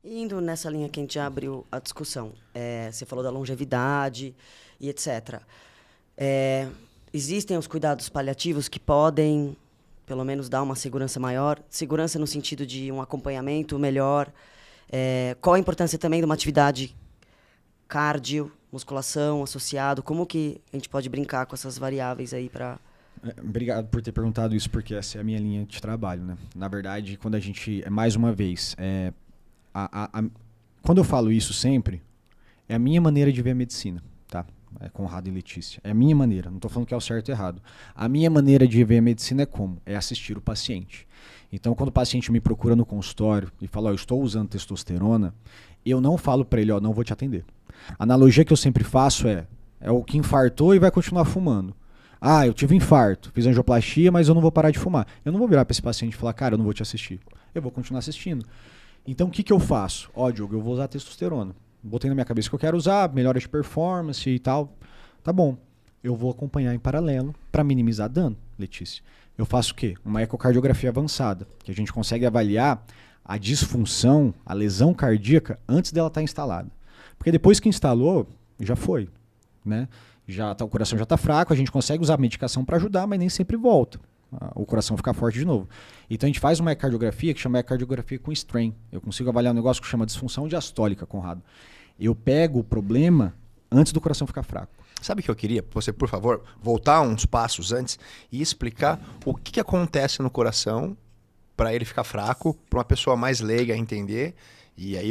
Indo nessa linha que a gente já abriu a discussão, você falou da longevidade e etc. Existem os cuidados paliativos que podem, pelo menos, dar uma segurança maior, segurança no sentido de um acompanhamento melhor. Qual a importância também de uma atividade cardio, musculação, associado? Como que a gente pode brincar com essas variáveis aí para... Obrigado por ter perguntado isso, porque essa é a minha linha de trabalho, né? Na verdade, quando a gente, mais uma vez, quando eu falo isso sempre, é a minha maneira de ver a medicina, tá? Conrado e Letícia. É a minha maneira, não estou falando que é o certo ou errado. A minha maneira de ver a medicina é como? É assistir o paciente. Então, quando o paciente me procura no consultório e fala, eu estou usando testosterona, eu não falo para ele, não vou te atender. A analogia que eu sempre faço é o que infartou e vai continuar fumando. Eu tive infarto, fiz angioplastia, mas eu não vou parar de fumar. Eu não vou virar para esse paciente e falar, cara, eu não vou te assistir. Eu vou continuar assistindo. Então, o que eu faço? Diogo, eu vou usar testosterona. Botei na minha cabeça que eu quero usar, melhora de performance e tal. Tá bom. Eu vou acompanhar em paralelo para minimizar dano, Letícia. Eu faço o quê? Uma ecocardiografia avançada, que a gente consegue avaliar a disfunção, a lesão cardíaca, antes dela estar instalada. Porque depois que instalou, já foi, né? O coração já está fraco, a gente consegue usar a medicação para ajudar, mas nem sempre volta. O coração fica forte de novo. Então a gente faz uma ecocardiografia que chama ecocardiografia com strain. Eu consigo avaliar um negócio que chama disfunção diastólica, Conrado. Eu pego o problema antes do coração ficar fraco. Sabe o que eu queria? Você, por favor, voltar uns passos antes e explicar o que acontece no coração para ele ficar fraco, para uma pessoa mais leiga entender. E aí,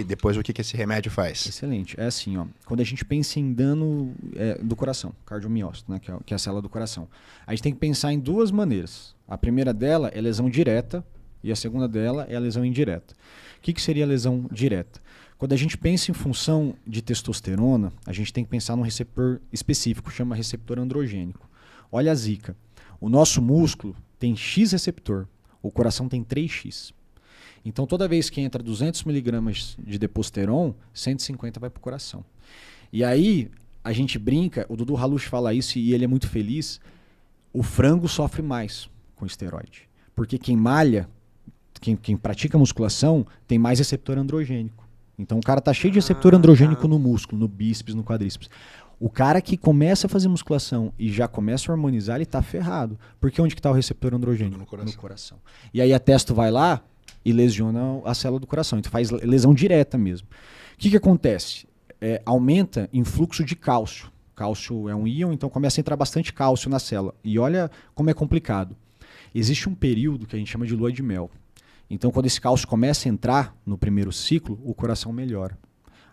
depois o que esse remédio faz? Excelente. É assim, quando a gente pensa em dano do coração, cardiomiócito, né, que é a célula do coração, a gente tem que pensar em duas maneiras. A primeira dela é lesão direta e a segunda dela é a lesão indireta. O que seria a lesão direta? Quando a gente pensa em função de testosterona, a gente tem que pensar num receptor específico, chama receptor androgênico. Olha a zica. O nosso músculo tem X receptor, o coração tem 3X. Então, toda vez que entra 200 miligramas de deposteron, 150 vai para o coração. E aí, a gente brinca, o Dudu Halush fala isso e ele é muito feliz, o frango sofre mais com esteroide. Porque quem malha, quem pratica musculação, tem mais receptor androgênico. Então, o cara tá cheio de receptor androgênico no músculo, no bíceps, no quadríceps. O cara que começa a fazer musculação e já começa a hormonizar, ele tá ferrado. Porque onde que tá o receptor androgênico? No coração. E aí a testo vai lá e lesiona a célula do coração. Então faz lesão direta mesmo. O que acontece? Aumenta influxo de cálcio. Cálcio é um íon, então começa a entrar bastante cálcio na célula. E olha como é complicado. Existe um período que a gente chama de lua de mel. Então quando esse cálcio começa a entrar no primeiro ciclo, o coração melhora.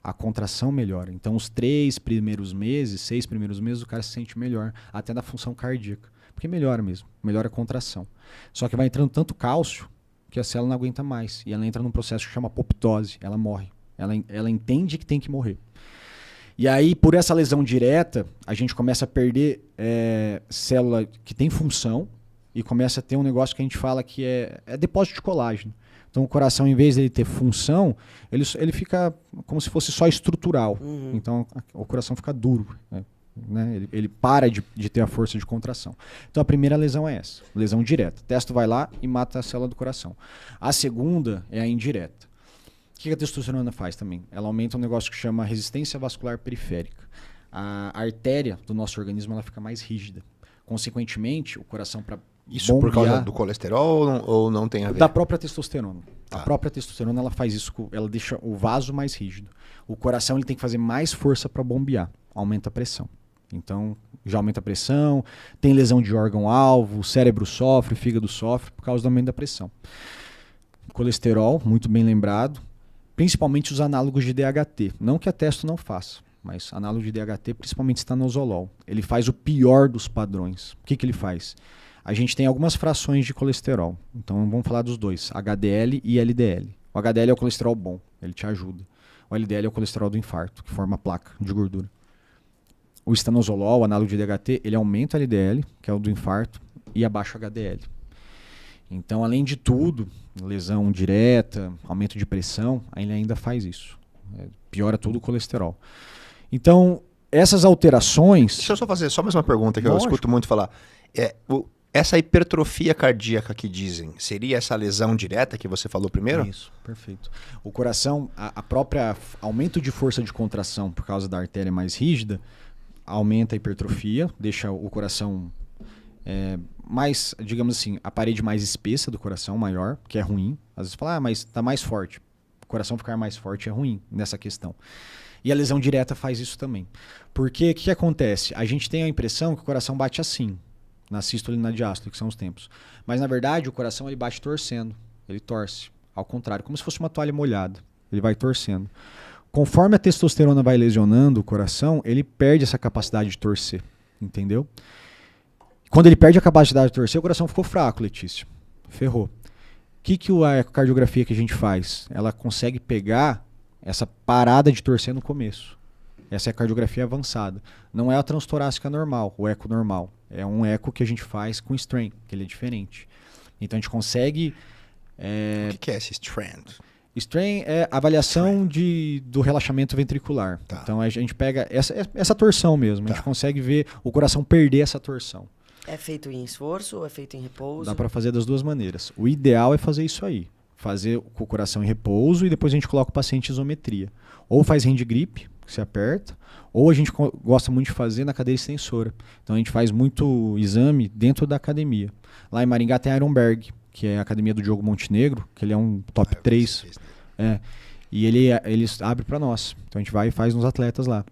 A contração melhora. Então os 6 primeiros meses, o cara se sente melhor. Até na função cardíaca. Porque melhora mesmo. Melhora a contração. Só que vai entrando tanto cálcio que a célula não aguenta mais. E ela entra num processo que chama apoptose. Ela morre. Ela entende que tem que morrer. E aí, por essa lesão direta, a gente começa a perder célula que tem função e começa a ter um negócio que a gente fala que é depósito de colágeno. Então, o coração, em vez de ele ter função, ele fica como se fosse só estrutural. Uhum. Então, o coração fica duro, né? Ele para de ter a força de contração. Então a primeira lesão é essa, lesão direta. O testo vai lá e mata a célula do coração. A segunda é a indireta. O que a testosterona faz também? Ela aumenta um negócio que chama resistência vascular periférica. A artéria do nosso organismo ela fica mais rígida. Consequentemente, o coração para isso por causa do colesterol ou não tem a ver? Da própria testosterona. Tá. A própria testosterona ela faz isso, ela deixa o vaso mais rígido. O coração ele tem que fazer mais força para bombear, aumenta a pressão. Então, já aumenta a pressão, tem lesão de órgão-alvo, o cérebro sofre, o fígado sofre por causa do aumento da pressão. Colesterol, muito bem lembrado, principalmente os análogos de DHT. Não que a testo não faça, mas análogo de DHT, principalmente estanozolol. Ele faz o pior dos padrões. O que ele faz? A gente tem algumas frações de colesterol. Então, vamos falar dos dois, HDL e LDL. O HDL é o colesterol bom, ele te ajuda. O LDL é o colesterol do infarto, que forma placa de gordura. O estanozolol, o análogo de DHT, ele aumenta o LDL, que é o do infarto, e abaixa o HDL. Então, além de tudo, lesão direta, aumento de pressão, ele ainda faz isso. Piora todo o colesterol. Então, essas alterações... Deixa eu só fazer mais uma pergunta que eu escuto muito falar. Essa hipertrofia cardíaca que dizem, seria essa lesão direta que você falou primeiro? Isso, perfeito. O coração, a própria aumento de força de contração por causa da artéria mais rígida, aumenta a hipertrofia, deixa o coração mais, digamos assim, a parede mais espessa do coração, maior, que é ruim. Às vezes fala, mas tá mais forte. O coração ficar mais forte é ruim nessa questão. E a lesão direta faz isso também. Porque o que acontece? A gente tem a impressão que o coração bate assim, na sístole e na diástole, que são os tempos. Mas na verdade o coração ele bate torcendo, ele torce. Ao contrário, como se fosse uma toalha molhada. Ele vai torcendo. Conforme a testosterona vai lesionando o coração, ele perde essa capacidade de torcer. Entendeu? Quando ele perde a capacidade de torcer, o coração ficou fraco, Letícia. Ferrou. O que a ecocardiografia que a gente faz? Ela consegue pegar essa parada de torcer no começo. Essa é a cardiografia avançada. Não é a transtorácica normal, o eco normal. É um eco que a gente faz com strain, que ele é diferente. Então a gente consegue... O que é esse strain? Strain é avaliação do relaxamento ventricular. Tá. Então a gente pega essa torção mesmo. Tá. A gente consegue ver o coração perder essa torção. É feito em esforço ou é feito em repouso? Dá para fazer das duas maneiras. O ideal é fazer isso aí. Fazer com o coração em repouso e depois a gente coloca o paciente em isometria. Ou faz hand grip, que se aperta, ou a gente gosta muito de fazer na cadeira extensora. Então a gente faz muito exame dentro da academia. Lá em Maringá tem a Ironberg, que é a academia do Diogo Montenegro, que ele é um top 3. E eles abrem para nós. Então a gente vai e faz nos atletas lá.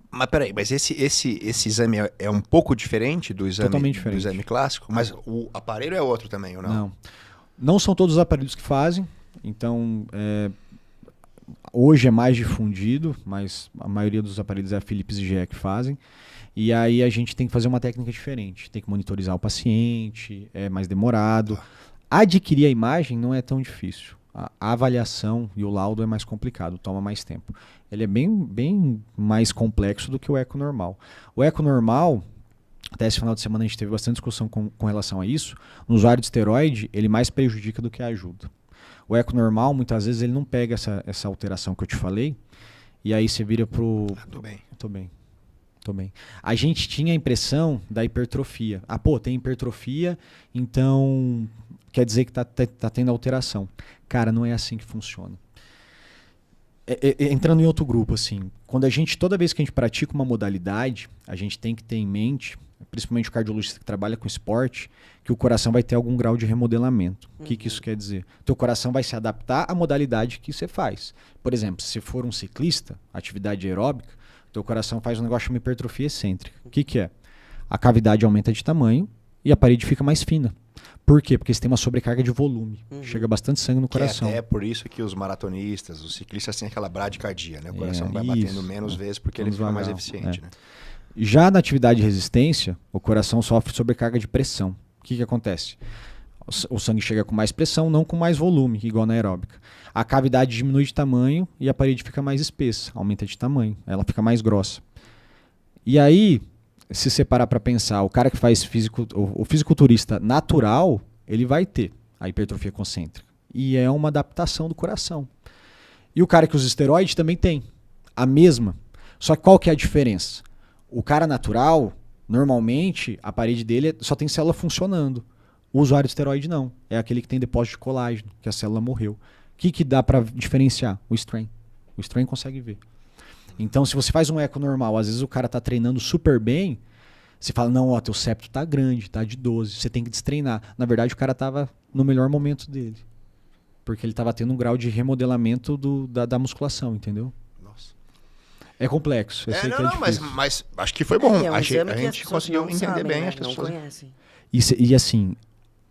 Mas peraí, mas esse exame é um pouco diferente do exame, totalmente diferente. Do exame clássico? Mas o aparelho é outro também, ou não? Não são todos os aparelhos que fazem. Então, hoje é mais difundido, mas a maioria dos aparelhos é a Philips e GE que fazem. E aí a gente tem que fazer uma técnica diferente. Tem que monitorizar o paciente, é mais demorado. Adquirir a imagem não é tão difícil. A avaliação e o laudo é mais complicado, toma mais tempo. Ele é bem mais complexo do que o eco normal. O eco normal, até esse final de semana a gente teve bastante discussão com relação a isso. No usuário de esteroide, ele mais prejudica do que ajuda. O eco normal, muitas vezes, ele não pega essa alteração que eu te falei, e aí você vira pro... Tô bem. A gente tinha a impressão da hipertrofia. Tem hipertrofia, então quer dizer que tá tendo alteração. Cara, não é assim que funciona. Entrando em outro grupo, assim, toda vez que a gente pratica uma modalidade, a gente tem que ter em mente, principalmente o cardiologista que trabalha com esporte, que o coração vai ter algum grau de remodelamento. O que isso quer dizer? Teu coração vai se adaptar à modalidade que você faz. Por exemplo, se for um ciclista, atividade aeróbica, teu coração faz um negócio chamado hipertrofia excêntrica. O que é? A cavidade aumenta de tamanho e a parede fica mais fina. Por quê? Porque você tem uma sobrecarga de volume. Chega bastante sangue no coração. É por isso que os maratonistas, os ciclistas têm aquela bradicardia, né? O coração vai batendo menos vezes porque ele fica mais eficiente. Né? Já na atividade de resistência, o coração sofre sobrecarga de pressão. O que acontece? O sangue chega com mais pressão, não com mais volume, igual na aeróbica. A cavidade diminui de tamanho e a parede fica mais espessa, aumenta de tamanho, ela fica mais grossa. E aí, se você parar para pensar, o cara que faz o fisiculturista natural, ele vai ter a hipertrofia concêntrica. E é uma adaptação do coração. E o cara que usa esteroide também tem a mesma. Só que qual que é a diferença? O cara natural, normalmente, a parede dele só tem célula funcionando. O usuário de esteroide não. É aquele que tem depósito de colágeno, que a célula morreu. O que dá para diferenciar? O strain. O strain consegue ver. Então, se você faz um eco normal, às vezes o cara tá treinando super bem, você fala, não, teu septo tá grande, tá de 12, você tem que destreinar. Na verdade, o cara tava no melhor momento dele. Porque ele tava tendo um grau de remodelamento da musculação, entendeu? Nossa. É complexo. Mas acho que foi bom. A gente conseguiu entender bem as pessoas. Não conhecem. E assim,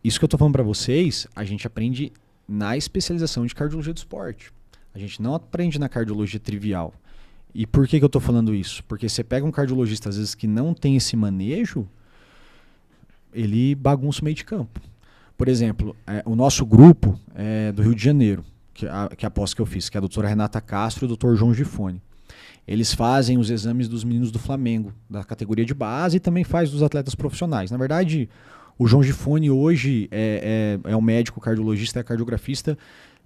isso que eu tô falando para vocês, a gente aprende na especialização de cardiologia do esporte. A gente não aprende na cardiologia trivial. E por que eu tô falando isso? Porque você pega um cardiologista, às vezes, que não tem esse manejo, ele bagunça o meio de campo. Por exemplo, o nosso grupo é do Rio de Janeiro, que a pós que eu fiz, que é a doutora Renata Castro e o doutor João Gifone. Eles fazem os exames dos meninos do Flamengo, da categoria de base, e também faz dos atletas profissionais. Na verdade, o João Gifone hoje é um médico cardiologista, é cardiografista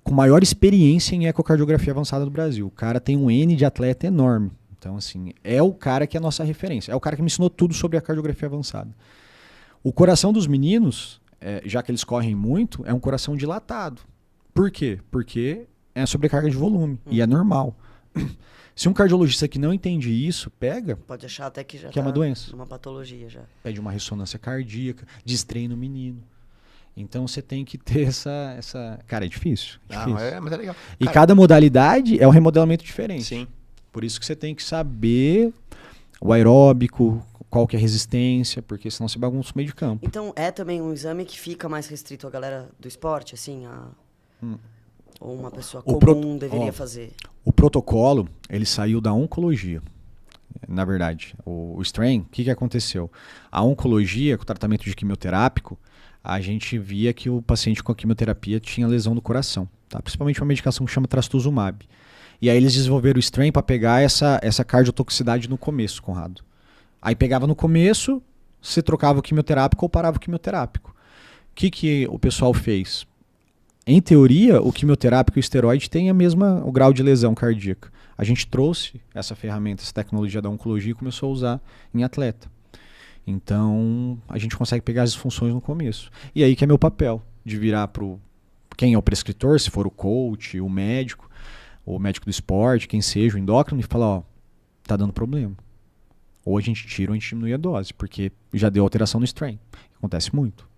com maior experiência em ecocardiografia avançada do Brasil. O cara tem um N de atleta enorme. Então, assim, é o cara que é a nossa referência. É o cara que me ensinou tudo sobre a cardiografia avançada. O coração dos meninos, já que eles correm muito, é um coração dilatado. Por quê? Porque é sobrecarga de volume e é normal. Se um cardiologista que não entende isso pega, Pode achar até que já que é uma doença. uma patologia já. Pede uma ressonância cardíaca, destreina o menino. Então você tem que ter essa... Cara, é difícil. Mas é legal. E Cara, cada modalidade é um remodelamento diferente. sim. Por isso que você tem que saber o aeróbico, qual que é a resistência, porque senão você bagunça o meio de campo. Então é também um exame que fica mais restrito à galera do esporte, assim, ou uma pessoa comum deveria fazer? O protocolo, ele saiu da oncologia. Na verdade, o strain, o que aconteceu? A oncologia, com o tratamento de quimioterápico, a gente via que o paciente com a quimioterapia tinha lesão do coração, tá? Principalmente uma medicação que chama trastuzumab. E aí eles desenvolveram o strain para pegar essa cardiotoxicidade no começo, Conrado. Aí pegava no começo, você trocava o quimioterápico ou parava o quimioterápico. O que o pessoal fez? Em teoria, o quimioterápico e o esteroide têm o grau de lesão cardíaca. A gente trouxe essa ferramenta, essa tecnologia da oncologia e começou a usar em atleta. Então, a gente consegue pegar as disfunções no começo. E aí que é meu papel, de virar para quem é o prescritor, se for o coach, o médico do esporte, quem seja, o endócrino, e falar, ó, tá dando problema. Ou a gente tira ou a gente diminui a dose, porque já deu alteração no strain. Acontece muito.